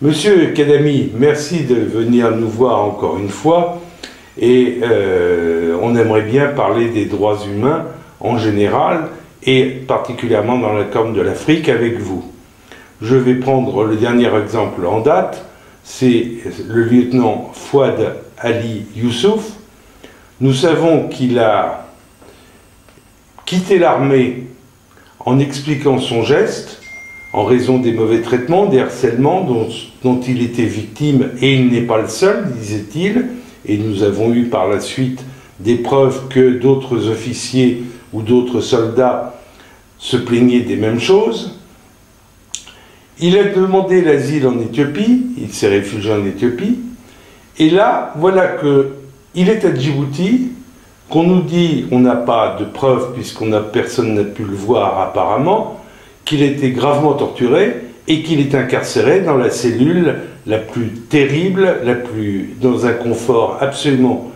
Monsieur Kadami, merci de venir nous voir encore une fois et on aimerait bien parler des droits humains en général et particulièrement dans la Corne de l'Afrique avec vous. Je vais prendre le dernier exemple en date, c'est le lieutenant Fouad Ali Youssouf. Nous savons qu'il a quitté l'armée en expliquant son geste, en raison des mauvais traitements, des harcèlements dont il était victime, et il n'est pas le seul, disait-il, et nous avons eu par la suite des preuves que d'autres officiers ou d'autres soldats se plaignaient des mêmes choses. Il a demandé l'asile en Éthiopie, il s'est réfugié en Éthiopie, et là, voilà qu'il est à Djibouti, qu'on nous dit, on n'a pas de preuves personne n'a pu le voir apparemment, qu'il a été gravement torturé et qu'il est incarcéré dans la cellule la plus terrible, dans un confort absolument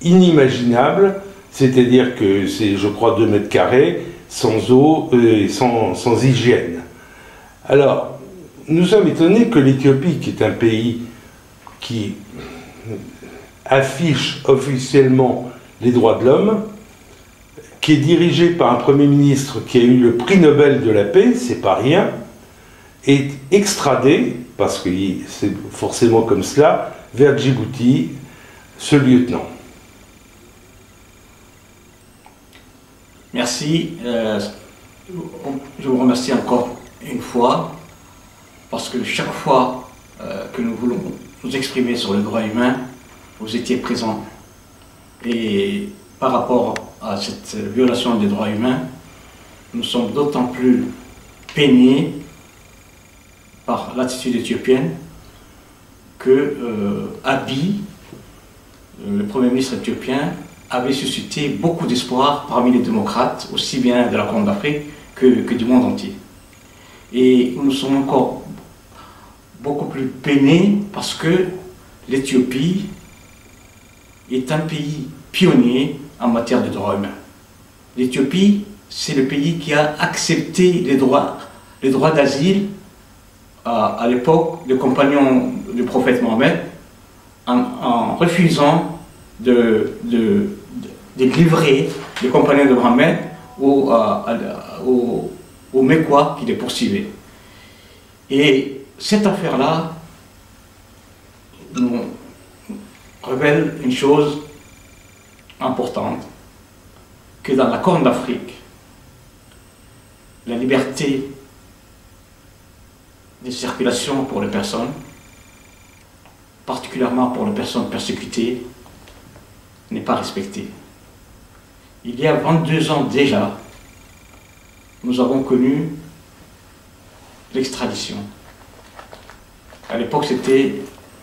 inimaginable, c'est-à-dire que c'est, je crois, 2 mètres carrés, sans eau et sans hygiène. Alors, nous sommes étonnés que l'Éthiopie, qui est un pays qui affiche officiellement les droits de l'homme, qui est dirigé par un Premier ministre qui a eu le prix Nobel de la paix, c'est pas rien, est extradé, parce que c'est forcément comme cela, vers Djibouti, ce lieutenant. Merci. Je vous remercie encore une fois, parce que chaque fois que nous voulons nous exprimer sur le droit humain, vous étiez présents. Et par rapport à cette violation des droits humains, nous sommes d'autant plus peinés par l'attitude éthiopienne que Abiy, le Premier ministre éthiopien, avait suscité beaucoup d'espoir parmi les démocrates, aussi bien de la Corne d'Afrique que du monde entier. Et nous sommes encore beaucoup plus peinés parce que l'Éthiopie est un pays pionnier en matière de droits humains. L'Éthiopie, c'est le pays qui a accepté les droits d'asile à l'époque des compagnons du prophète Mohammed en refusant de livrer les compagnons de Mohammed aux Mécois qui les poursuivaient. Et cette affaire-là nous révèle une chose importante, que dans la Corne d'Afrique, la liberté de circulation pour les personnes, particulièrement pour les personnes persécutées, n'est pas respectée. Il y a 22 ans déjà, nous avons connu l'extradition. À l'époque, c'était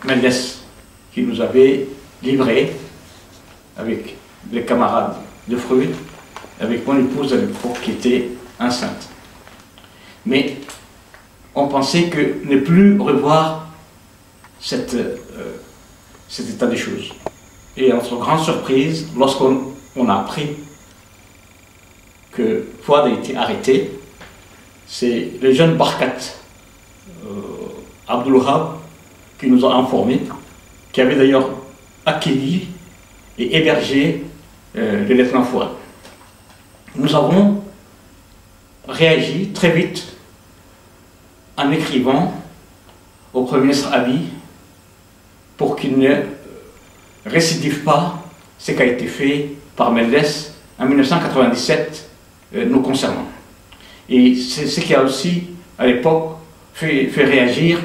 Mendes qui nous avait livrés avec les camarades de Freud, avec mon épouse à l'époque qui était enceinte. Mais on pensait que ne plus revoir cet état des choses. Et à notre grande surprise, lorsqu'on a appris que Fouad a été arrêté, c'est le jeune Barkat Abdulwahab qui nous a informés, qui avait d'ailleurs accueilli et hébergé le lieutenant Fouad. Nous avons réagi très vite en écrivant au Premier ministre Abiy pour qu'il ne récidive pas ce qui a été fait par Mendes en 1997 nous concernant. Et c'est ce qui a aussi, à l'époque, fait réagir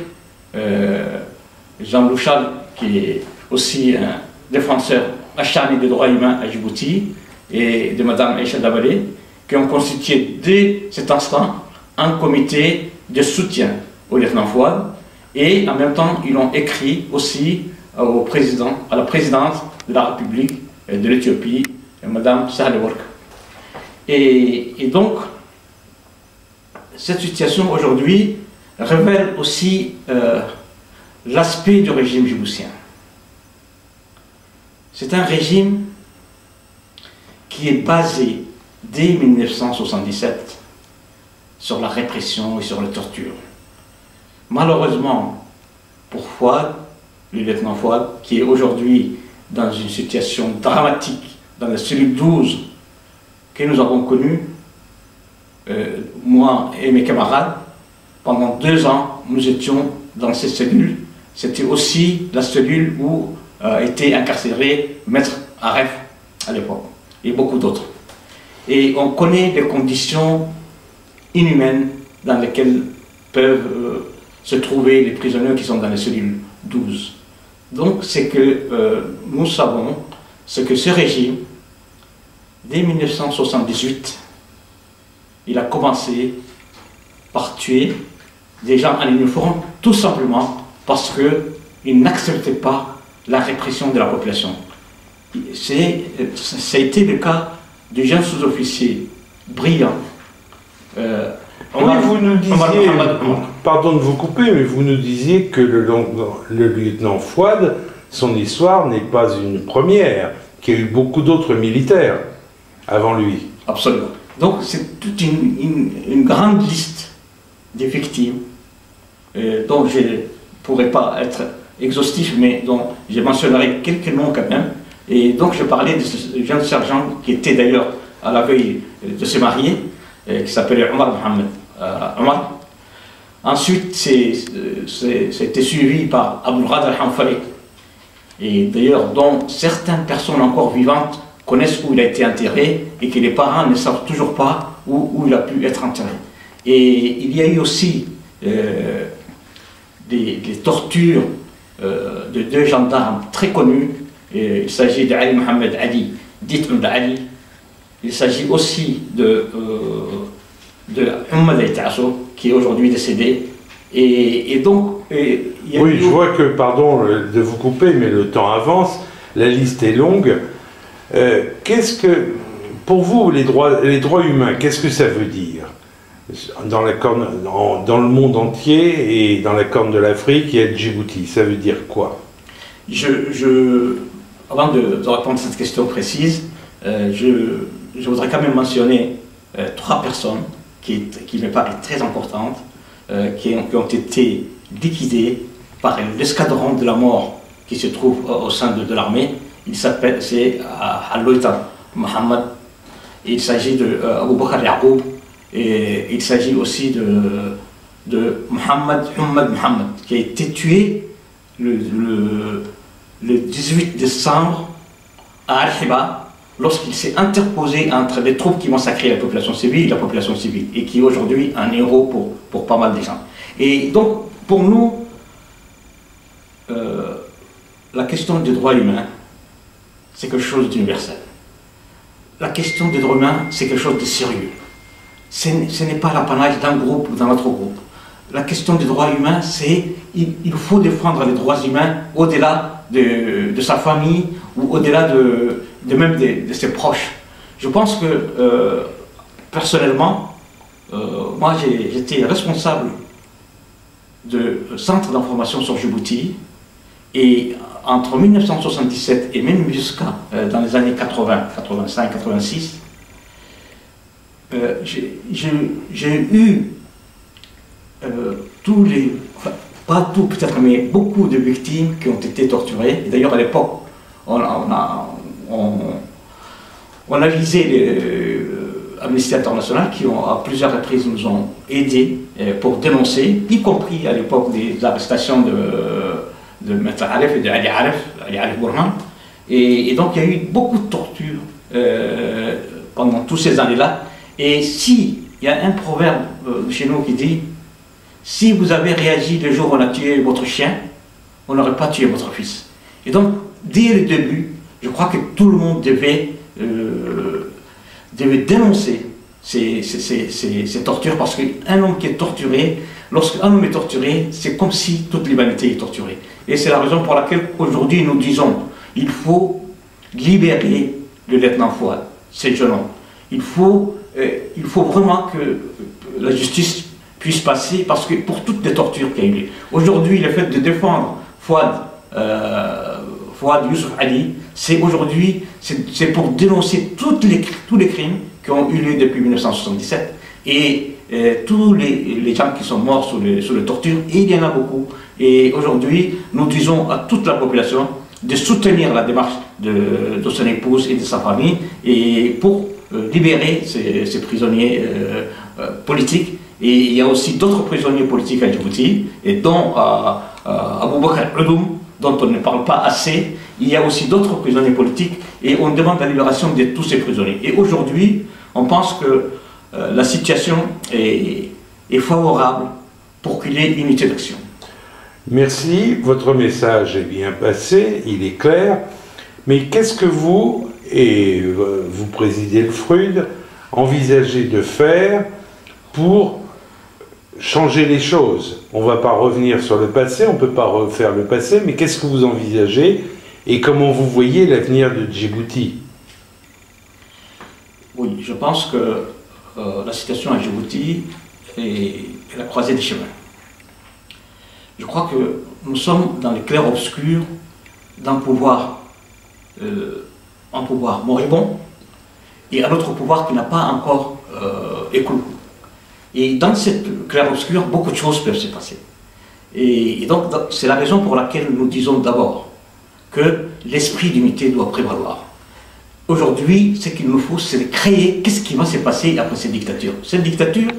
Jean Louchal, qui est aussi un défenseur acharné des droits humains à Djibouti, et de Mme Aïcha Dabale, qui ont constitué dès cet instant un comité de soutien au lieutenant Fouad, et en même temps ils ont écrit aussi à la présidente de la République de l'Éthiopie, Mme Sahle-Work. Et donc, cette situation aujourd'hui révèle aussi l'aspect du régime djiboutien. C'est un régime qui est basé dès 1977 sur la répression et sur la torture. Malheureusement, pour Fouad, le lieutenant Fouad, qui est aujourd'hui dans une situation dramatique dans la cellule 12 que nous avons connue, moi et mes camarades. Pendant 2 ans, nous étions dans cette cellule. C'était aussi la cellule où était incarcéré Maître Aref à l'époque, et beaucoup d'autres. Et on connaît les conditions inhumaines dans lesquelles peuvent se trouver les prisonniers qui sont dans les cellules 12. Donc c'est que nous savons ce que ce régime, dès 1978, il a commencé par tuer des gens en uniforme, tout simplement parce qu'il n'acceptait pas la répression de la population. Ça a été le cas du jeune sous-officier brillant. Oui, vous nous disiez, pardon de vous couper, mais vous nous disiez que le lieutenant Fouad, son histoire n'est pas une première, qu'il y a eu beaucoup d'autres militaires avant lui. Absolument. Donc c'est toute une grande liste des victimes dont je ne pourrais pas être exhaustif, mais dont je mentionnerai quelques noms quand même. Et donc je parlais de ce jeune sergent qui était d'ailleurs à la veille de se marier, qui s'appelait Omar Mohamed. Omar. Ensuite, c'était suivi par Abdul Ghad al-Hanfali, et d'ailleurs dont certaines personnes encore vivantes connaissent où il a été enterré et que les parents ne savent toujours pas où il a pu être enterré. Et il y a eu aussi des tortures de 2 gendarmes très connus. Il s'agit d'Ali Mohamed Ali, dit Ali. Il s'agit aussi de Ahmed El-Tasso, qui est aujourd'hui décédé. Et donc, oui, je vois que, pardon de vous couper, mais le temps avance, la liste est longue. Qu'est-ce que, pour vous, les droits humains, qu'est-ce que ça veut dire dans le monde entier et dans la Corne de l'Afrique et à Djibouti? Ça veut dire quoi? Avant de répondre à cette question précise, je voudrais quand même mentionner 3 personnes qui me paraissent très importantes, qui ont été liquidées par l'escadron de la mort qui se trouve au sein de l'armée. C'est Al-Loïta Mohamed, il s'agit de Abou Bakr Yacoub, et il s'agit aussi de Mohamed Mohamed, qui a été tué le 18 décembre à Al-Hiba, lorsqu'il s'est interposé entre les troupes qui massacraient la population civile et la population civile, et qui est aujourd'hui un héros pour pas mal de gens. Et donc, pour nous, la question des droits humains, c'est quelque chose d'universel. La question des droits humains, c'est quelque chose de sérieux. Ce n'est pas l'apanage d'un groupe ou d'un autre groupe. La question des droits humains, c'est il faut défendre les droits humains au-delà de sa famille ou au-delà même de ses proches. Je pense que, personnellement, moi j'étais responsable de centre d'information sur Djibouti, et entre 1977 et même jusqu'à dans les années 80, 85, 86, j'ai eu tous les, enfin, pas tout peut-être, mais beaucoup de victimes qui ont été torturées. D'ailleurs à l'époque, on a visé Amnesty International qui à plusieurs reprises nous ont aidés pour dénoncer, y compris à l'époque des arrestations de Maître Aref et de Ali Aref Bourhan. Et donc il y a eu beaucoup de tortures pendant toutes ces années-là. Et il y a un proverbe chez nous qui dit: si vous avez réagi le jour où on a tué votre chien, on n'aurait pas tué votre fils. Et donc, dès le début, je crois que tout le monde devait dénoncer ces tortures, parce qu'un homme qui est torturé, lorsqu'un homme est torturé, c'est comme si toute l'humanité est torturée. Et c'est la raison pour laquelle aujourd'hui nous disons il faut libérer le lieutenant Fouad, ce jeune homme. Il faut vraiment que la justice puisse passer, parce que pour toutes les tortures qu'il y a eu. Aujourd'hui, le fait de défendre Fouad Youssouf Ali, c'est aujourd'hui, c'est pour dénoncer tous les crimes qui ont eu lieu depuis 1977, et tous les gens qui sont morts sous les tortures, et il y en a beaucoup, Et aujourd'hui, nous disons à toute la population de soutenir la démarche de son épouse et de sa famille et pour libérer ces prisonniers politiques. Et il y a aussi d'autres prisonniers politiques à Djibouti, et dont Aboubakar Oudoum, dont on ne parle pas assez. Il y a aussi d'autres prisonniers politiques et on demande la libération de tous ces prisonniers. Et aujourd'hui, on pense que la situation est favorable pour qu'il y ait une unité d'action. Merci, votre message est bien passé, il est clair. Mais qu'est-ce que vous, et vous présidez le FRUD, envisagez de faire pour changer les choses? On ne va pas revenir sur le passé, on ne peut pas refaire le passé, mais qu'est-ce que vous envisagez et comment vous voyez l'avenir de Djibouti? Oui, je pense que la situation à Djibouti est la croisée des chemins. Je crois que nous sommes dans les clairs-obscurs d'un pouvoir, un pouvoir moribond et un autre pouvoir qui n'a pas encore éclos. Et dans cette clair-obscur, beaucoup de choses peuvent se passer. Et donc, c'est la raison pour laquelle nous disons d'abord que l'esprit d'unité doit prévaloir. Aujourd'hui, ce qu'il nous faut, c'est de créer qu'est-ce qui va se passer après cette dictature. Cette dictature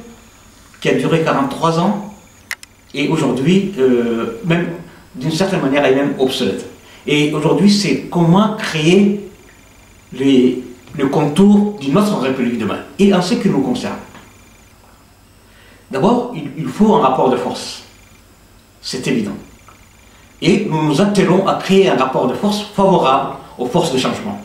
qui a duré 43 ans, et aujourd'hui, même d'une certaine manière, elle est même obsolète. Et aujourd'hui, c'est comment créer le contour d'une autre République demain. Et en ce qui nous concerne, d'abord, il faut un rapport de force. C'est évident. Et nous nous attelons à créer un rapport de force favorable aux forces de changement.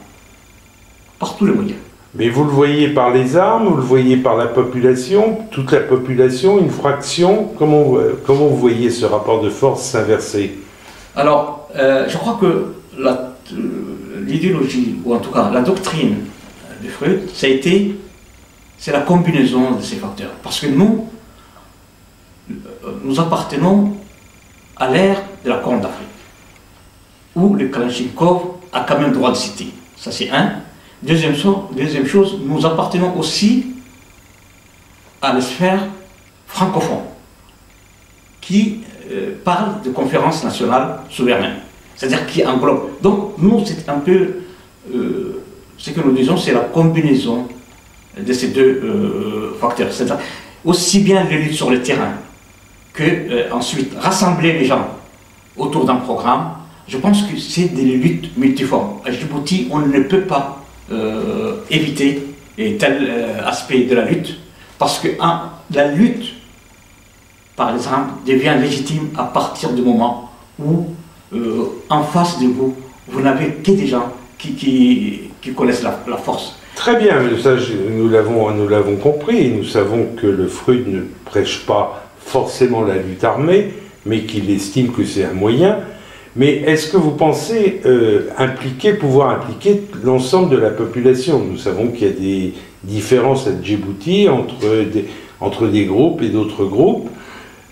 Par tous les moyens. Mais vous le voyez par les armes, vous le voyez par la population, toute la population, une fraction. Comment vous voyez ce rapport de force s'inverser? Alors, je crois que l'idéologie, ou en tout cas la doctrine de Freud, c'est la combinaison de ces facteurs. Parce que nous appartenons à l'ère de la Corne d'Afrique, où le Kalachnikov a quand même droit de citer. Ça, c'est un. Deuxième chose, nous appartenons aussi à la sphère francophone, qui parle de conférence nationale souveraine, c'est-à-dire qui englobe. Donc, nous, c'est un peu, ce que nous disons, c'est la combinaison de ces deux facteurs. C'est-à-dire aussi bien les luttes sur le terrain, que ensuite rassembler les gens autour d'un programme. Je pense que c'est des luttes multiformes. À Djibouti, on ne peut pas éviter tel aspect de la lutte, parce que la lutte, par exemple, devient légitime à partir du moment où, en face de vous, vous n'avez que des gens qui connaissent la force. Très bien, ça, nous l'avons compris. Nous savons que le FRUD ne prêche pas forcément la lutte armée, mais qu'il estime que c'est un moyen. Mais est-ce que vous pensez pouvoir impliquer l'ensemble de la population? Nous savons qu'il y a des différences à Djibouti entre des groupes et d'autres groupes.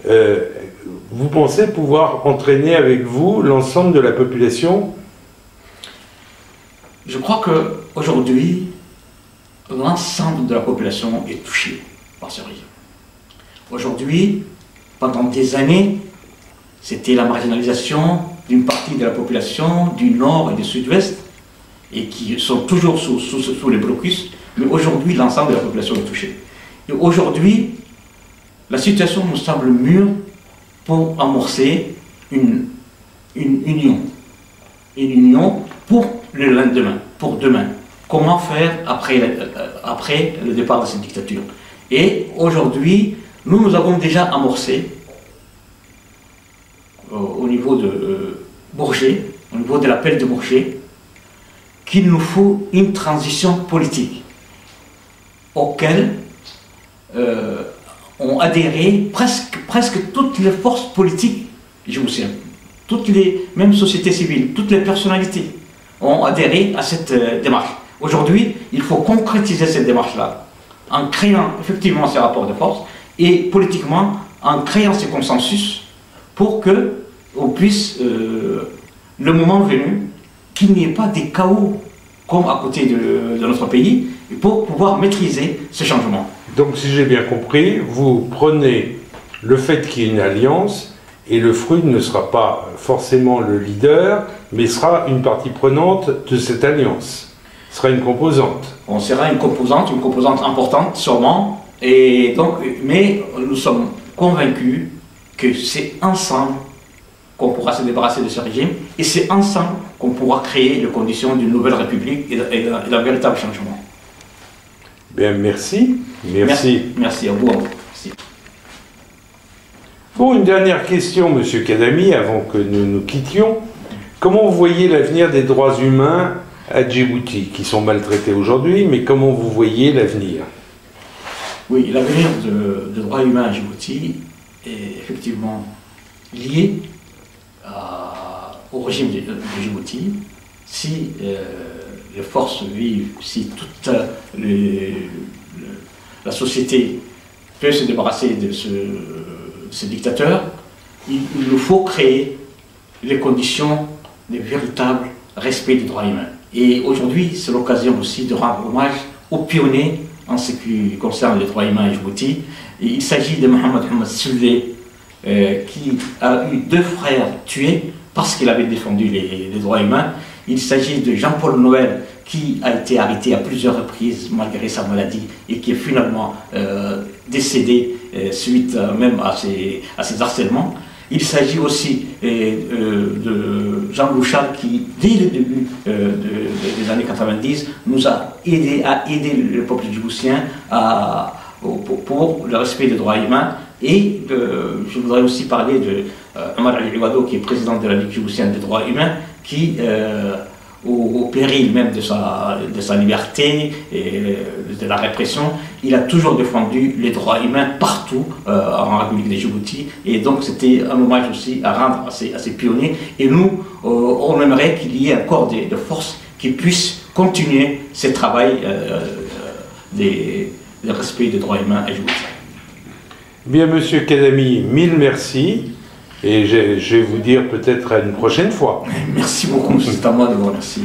Vous pensez pouvoir entraîner avec vous l'ensemble de la population? Je crois qu'aujourd'hui, l'ensemble de la population est touchée par ce régime. Aujourd'hui, pendant des années, c'était la marginalisation d'une partie de la population du nord et du sud-ouest, et qui sont toujours sous les blocus, mais aujourd'hui, l'ensemble de la population est touchée. Et aujourd'hui, la situation nous semble mûre pour amorcer une union. Une union pour le lendemain, pour demain. Comment faire après le départ de cette dictature? Et aujourd'hui, nous avons déjà amorcé au niveau de Bourget, au niveau de l'appel de Bourget, qu'il nous faut une transition politique auquel ont adhéré presque toutes les forces politiques djiboutiennes, même sociétés civiles, toutes les personnalités ont adhéré à cette démarche. Aujourd'hui, il faut concrétiser cette démarche-là en créant effectivement ces rapports de force et politiquement en créant ces consensus pour qu'on puisse, le moment venu, qu'il n'y ait pas des chaos comme à côté de notre pays, pour pouvoir maîtriser ce changement. Donc si j'ai bien compris, vous prenez le fait qu'il y ait une alliance et le FRUD ne sera pas forcément le leader, mais sera une partie prenante de cette alliance, sera une composante. On sera une composante importante sûrement, et donc, mais nous sommes convaincus que c'est ensemble qu'on pourra se débarrasser de ce régime, et c'est ensemble qu'on pourra créer les conditions d'une nouvelle république et d'un véritable changement. Bien, merci. Merci à vous. Merci. Bon, une dernière question, Monsieur Kadami, avant que nous nous quittions. Comment vous voyez l'avenir des droits humains à Djibouti, qui sont maltraités aujourd'hui, mais comment vous voyez l'avenir? Oui, l'avenir des droits humains à Djibouti est effectivement lié au régime de Djibouti. Si les forces vives, si toute la société peut se débarrasser de ce dictateur, il nous faut créer les conditions de véritable respect des droits humains. Et aujourd'hui, c'est l'occasion aussi de rendre hommage aux pionniers en ce qui concerne les droits humains à Djibouti. Et il s'agit de Mohamed Souley, qui a eu 2 frères tués parce qu'il avait défendu les droits humains. Il s'agit de Jean-Paul Noël, qui a été arrêté à plusieurs reprises malgré sa maladie et qui est finalement décédé suite même à ses harcèlements. Il s'agit aussi de Jean Louchal qui, dès le début des années 90, nous a aidé à aider le peuple djiboutien pour le respect des droits humains. Et je voudrais aussi parler de Omar Ali Iwado, qui est président de la Ligue djiboutienne des droits humains, qui, au péril même de sa liberté et de la répression, il a toujours défendu les droits humains partout en République de Djibouti. Et donc c'était un hommage aussi à rendre à ces pionniers. Et nous, on aimerait qu'il y ait encore des forces qui puissent continuer ce travail de respect des droits humains à Djibouti. Bien, Monsieur Kadami, mille merci. Et je vais vous dire peut-être à une prochaine fois. Merci beaucoup, c'est à moi de vous remercier.